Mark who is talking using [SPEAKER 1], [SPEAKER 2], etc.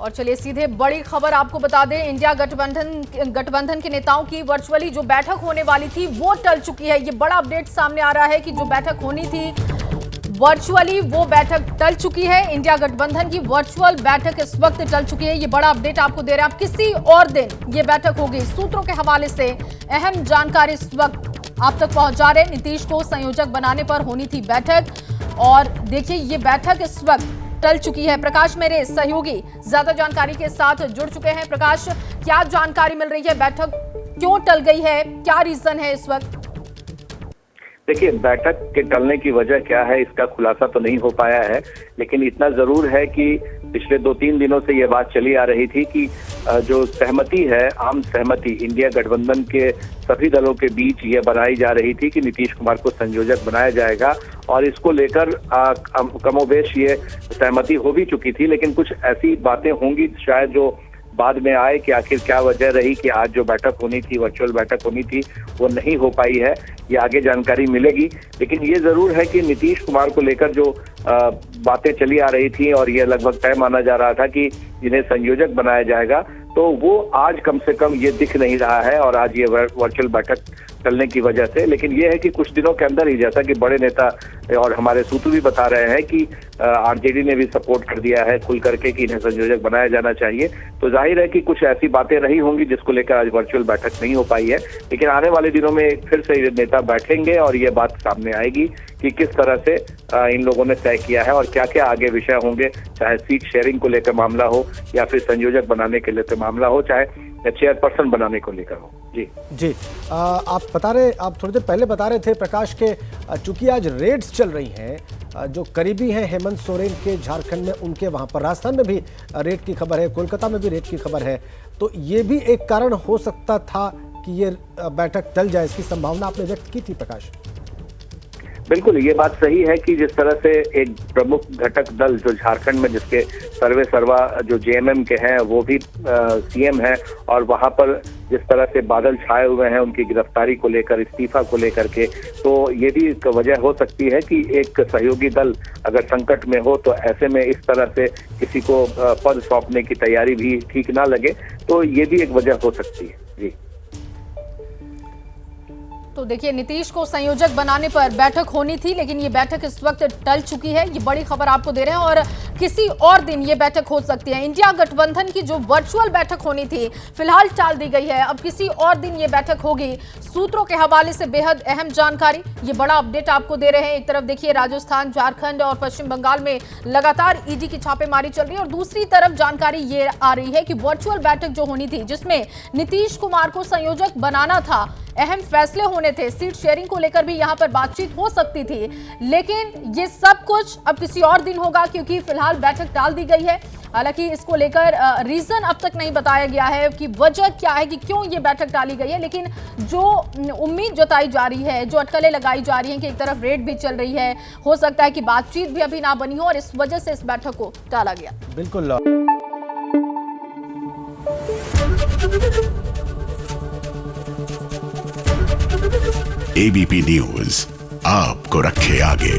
[SPEAKER 1] और चलिए सीधे बड़ी खबर आपको बता दें, इंडिया गठबंधन के नेताओं की वर्चुअली जो बैठक होने वाली थी वो टल चुकी है। ये बड़ा अपडेट सामने आ रहा है कि जो बैठक होनी थी वर्चुअली वो बैठक टल चुकी है। इंडिया गठबंधन की वर्चुअल बैठक इस वक्त टल चुकी है। ये बड़ा अपडेट आपको दे रहे हैं। अब किसी और दिन ये बैठक होगी। सूत्रों के हवाले से अहम जानकारी इस वक्त आप तक पहुंचा रहे। नीतीश को संयोजक बनाने पर होनी थी बैठक और देखिए ये बैठक इस वक्त टल चुकी है। प्रकाश मेरे सहयोगी ज्यादा जानकारी के साथ जुड़ चुके हैं। प्रकाश, क्या जानकारी मिल रही है? बैठक क्यों टल गई है? क्या रीजन है इस वक्त?
[SPEAKER 2] देखिए, बैठक के टलने की वजह क्या है इसका खुलासा तो नहीं हो पाया है, लेकिन इतना जरूर है कि पिछले 2-3 दिनों से ये बात चली आ रही थी कि जो सहमति है, आम सहमति इंडिया गठबंधन के सभी दलों के बीच ये बनाई जा रही थी कि नीतीश कुमार को संयोजक बनाया जाएगा और इसको लेकर कमोबेश ये सहमति हो भी चुकी थी। लेकिन कुछ ऐसी बातें होंगी शायद जो बाद में आए कि आखिर क्या वजह रही कि आज जो बैठक होनी थी, वर्चुअल बैठक होनी थी, वो नहीं हो पाई है। ये आगे जानकारी मिलेगी। लेकिन ये जरूर है कि नीतीश कुमार को लेकर जो बातें चली आ रही थी और ये लगभग तय माना जा रहा था कि इन्हें संयोजक बनाया जाएगा, तो वो आज कम से कम ये दिख नहीं रहा है और आज ये वर्चुअल बैठक टलने की वजह से। लेकिन ये है कि कुछ दिनों के अंदर ही, जैसा कि बड़े नेता और हमारे सूत्र भी बता रहे हैं कि आरजेडी ने भी सपोर्ट कर दिया है खुल करके कि इन्हें संयोजक बनाया जाना चाहिए, तो जाहिर है कि कुछ ऐसी बातें रही होंगी जिसको लेकर आज वर्चुअल बैठक नहीं हो पाई है। लेकिन आने वाले दिनों में फिर से ये नेता बैठेंगे और ये बात सामने आएगी कि किस तरह से इन लोगों ने तय किया है और क्या क्या आगे विषय होंगे, चाहे सीट शेयरिंग को लेकर मामला हो या फिर संयोजक बनाने के लेकर मामला हो, चाहे चेयरपर्सन बनाने को लेकर हो। जी
[SPEAKER 3] आप थोड़ी देर पहले बता रहे थे प्रकाश के, चूंकि आज रेड्स चल रही हैं, जो करीबी हैं हेमंत सोरेन के झारखंड में, उनके वहां पर, राजस्थान में भी रेड की खबर है, कोलकाता में भी रेड की खबर है, तो ये भी एक कारण हो सकता था कि ये बैठक टल जाए, इसकी संभावना आपने व्यक्त की थी प्रकाश?
[SPEAKER 2] बिल्कुल, ये बात सही है कि जिस तरह से एक प्रमुख घटक दल जो झारखंड में, जिसके सर्वे सर्वा जो जेएमएम के हैं वो भी सीएम है, और वहां पर जिस तरह से बादल छाए हुए हैं उनकी गिरफ्तारी को लेकर, इस्तीफा को लेकर के, तो ये भी एक वजह हो सकती है कि एक सहयोगी दल अगर संकट में हो तो ऐसे में इस तरह से किसी को पद सौंपने की तैयारी भी ठीक ना लगे, तो ये भी एक वजह हो सकती है। जी,
[SPEAKER 1] तो देखिए नीतीश को संयोजक बनाने पर बैठक होनी थी, लेकिन ये बैठक इस वक्त टल चुकी है। ये बड़ी खबर आपको दे रहे हैं और किसी और दिन ये बैठक हो सकती है। इंडिया गठबंधन की जो वर्चुअल बैठक होनी थी फिलहाल टाल दी गई है। अब किसी और दिन ये बैठक होगी। सूत्रों के हवाले से बेहद अहम जानकारी, ये बड़ा अपडेट आपको दे रहे हैं। एक तरफ देखिए राजस्थान, झारखंड और पश्चिम बंगाल में लगातार ईडी की छापेमारी चल रही है और दूसरी तरफ जानकारी ये आ रही है कि वर्चुअल बैठक जो होनी थी, जिसमें नीतीश कुमार को संयोजक बनाना था, अहम फैसले होने थे, सीट शेयरिंग को लेकर भी यहां पर बातचीत हो सकती थी, लेकिन ये सब कुछ अब किसी और दिन होगा क्योंकि फिलहाल बैठक टाल दी गई है। हालांकि इसको लेकर रीजन अब तक नहीं बताया गया है कि वजह क्या है कि क्यों ये बैठक टाली गई है, लेकिन जो उम्मीद जताई जा रही है, जो अटकलें लगाई जा रही हैं कि एक तरफ रेड भी चल रही है, हो सकता है कि बातचीत भी अभी ना बनी हो और इस वजह से इस बैठक को टाला गया।
[SPEAKER 3] बिल्कुल।
[SPEAKER 4] एबीपी न्यूज आपको रखे आगे।